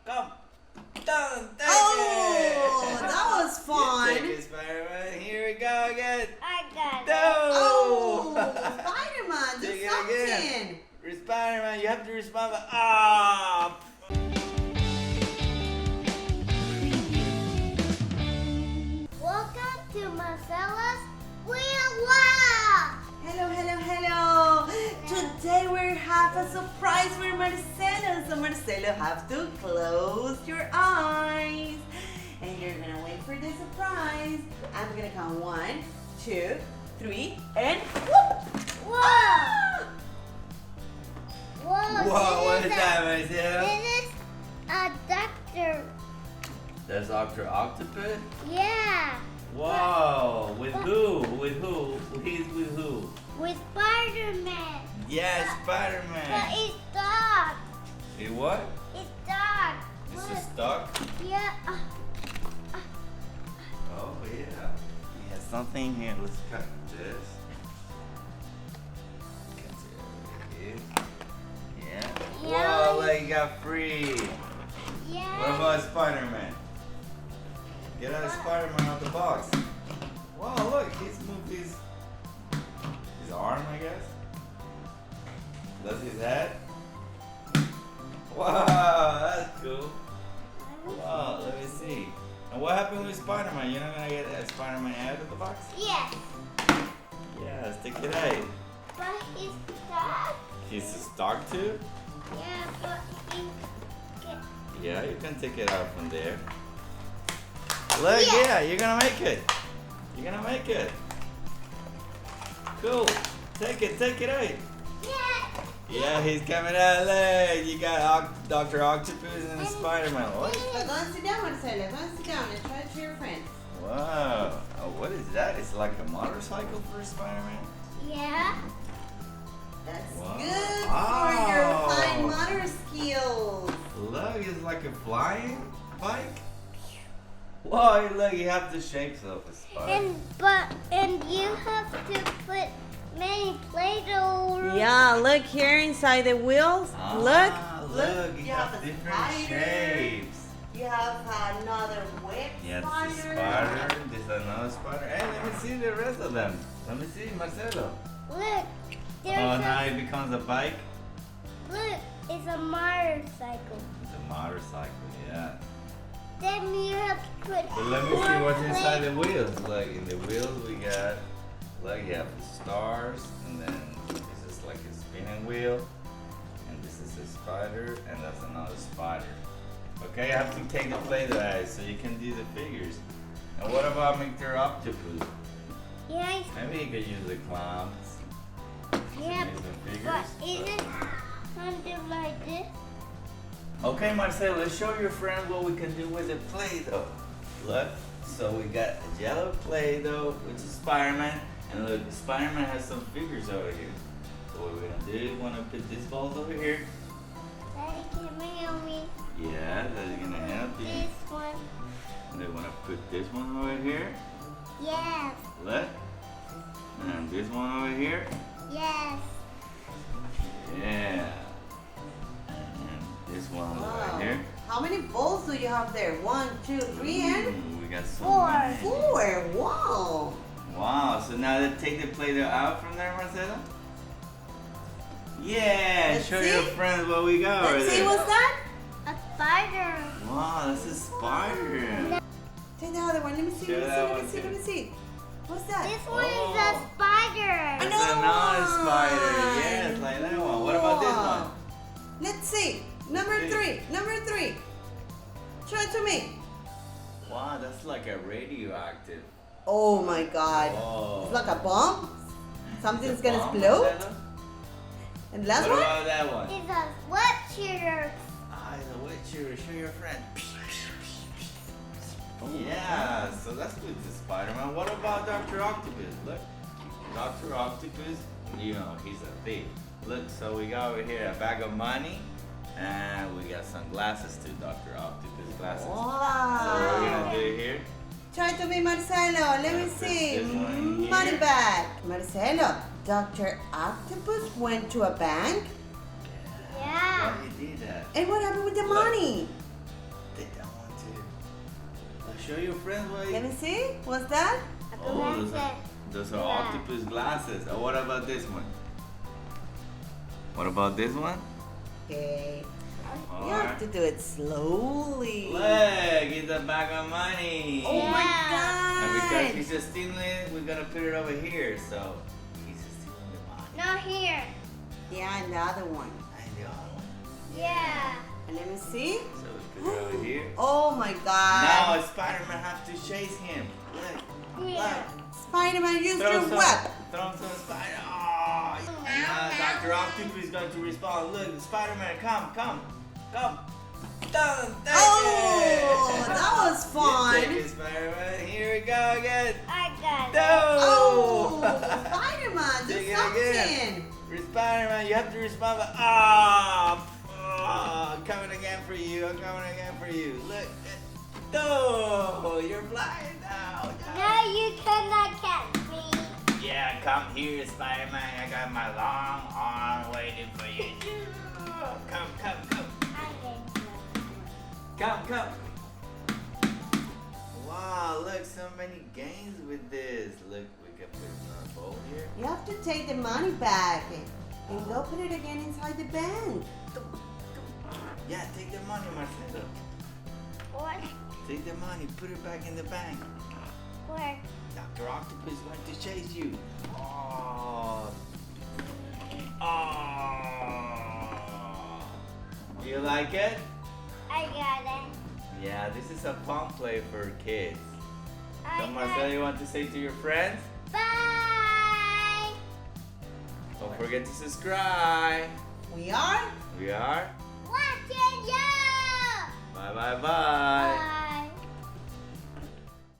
Come. Don't take Oh, it. that was fun. You take it, Spider-Man. Here we go again. I got it. No. Oh, Spider-Man, do Take it something. again. Spider-Man, you have to respond. Ah. Welcome to Marcella's Real World. Hello, hello, hello. Today we have a surprise for Marcelo. So Marcelo have to close your eyes. And you're gonna wait for the surprise. I'm gonna count 1, 2, 3, and whoop! Whoa! Ah! Whoa! Whoa, what is this that, Marcelo? This is a doctor. That's Dr. Optopus? Yeah. Whoa, with who? With who? He's with who? With Spider-Man. Yeah, But Spider-Man. it's dark. He what? It's dark. This Look. is stuck? Yeah. Oh, yeah. He has something here. Let's cut this. Cut it here. Yeah. Yeah. Whoa, like he got free. Yeah. What about Spider-Man? Get out of Spider-Man out the box. Wow, look, he's moved his arm, I guess. That's his head. Wow, that's cool. Wow, let me see. And what happened with Spider-Man? You're not gonna get Spider-Man out of the box? Yes. Yeah, let's take it out. But he's dark. He's stuck too? Yeah, but he can. Yeah, you can take it out from there. Look, Yeah. yeah, you're gonna make it. You're gonna make it. Cool. Take it out. Yeah. Yeah, he's coming out. Look, you got Dr. Octopus and Spider-Man. What? So go and sit down, Marcelo. Go and sit down and try it to your friends. Wow. Oh, what is that? It's like a motorcycle for Spider-Man? Yeah. That's Wow. good Oh. for your fine motor skills. Look, it's like a flying bike. Whoa, look, you have the shapes of a spider. And you have to put many Play-Doh. Yeah, look here inside the wheels. Look, look. you You have have a different spider. shapes. You have another web Yeah, spider. this is spider, this is another spider. Hey, let me see the rest of them. Let me see, Marcelo. Look, Oh, there's now it becomes a bike? look, it's a motorcycle. It's a motorcycle, yeah. Then you have to put. But let me see more what's inside the Play- wheels. Like in the wheels we got, like you have the stars, and then this is like a spinning wheel, and this is a spider, and that's another spider. Okay, I have to take the Play-Doh out so you can do the figures. And what about Dr. Optopus? Yeah, Maybe you could use the clowns. yeah, Use the but figures. is it something like this? Okay, Marcelo, let's show your friends what we can do with the Play-Doh. Look, so we got a yellow Play-Doh, which is Spider-Man, and look, Spider-Man has some figures over here. So what we're gonna do is we're gonna put these balls over here. Daddy, can you help me? Yeah, that's gonna help you. This one. And then we're gonna put this one over here. Yes, Look. And this one over here. yes. Yeah. And this one Wow. over here. How many balls do you have there? 1, 2, 3, and We got so 4. many. 4. Wow. Wow, so now let's take the Play-Doh out from there, Marcelo? Yeah, Let's show your see. friends what we got over Let's see, there. what's that? A spider. Wow, that's a spider. Take the other one. Let me see, Show let that me one see, let me too. see. What's that? This one is Oh. a spider. I know. That's another one. spider. Yes, like that one. What about this Wow. one? Let's see. Number Okay. 3. Number 3. Show it to me. Wow, that's like a radioactive. Oh my God. Whoa. It's like a bomb. Something's Is it gonna bomb, explode. Marcelo? And last What one? about that one? It's a sweat shooter. Ah, it's a wet shooter. Show your friend. Yeah, so that's with the Spider-Man. What about Dr. Octopus? Look, Dr. Octopus, you know, he's a thief. Look, so we got over here a bag of money, and we got some glasses too, Dr. Octopus glasses. So what we're gonna Wow. do here, Try to be Marcelo. Let me Put see. this one in Money here. bag. Marcelo, Dr. Octopus went to a bank. Yeah. why did you do that? And what happened with the Look. money? show your friends what Let me see. What's that? Oh, those are octopus glasses. Oh, what about this one? What about this one? Okay. Or, You have to do it slowly. look, it's a bag of money. Oh my And because God. he's just stealing it, we're gonna put it over here. So he's just stealing the money. Not here. Yeah, and the other one. And the other one. Yeah. And let me see. So we put it over here. Oh my God. Now Spider-Man has to chase him. Look. Yeah. Spider-Man, use Throw your some, web. throw some spider. Oh, now Dr. Optopus is going to respond. Look, Spider-Man, come. Done. Take Oh, it. that was fun. You take it, Spider-Man. Here we go again. I got it. No. Oh, Spider-Man, do Take it something. again. Spider-Man, you have to respond. But, coming again for you. I'm coming again for you. Look. No, you're flying now. No, you cannot catch me. Yeah, come here, Spider-Man. I got my long arm waiting for you. Come. Come. Wow, look, so many games with this. Look, we can put it in our bowl here. You have to take the money back and go put it again inside the bank. Yeah, take the money, Marcelo. What? Take the money, put it back in the bank. Where? Dr. Octopus is going to chase you. You like it? I got it. Yeah, this is a fun play for kids. I So got Marcelo, it. you want to say to your friends? Bye. Don't forget to subscribe. We are We are. Watching you. Bye.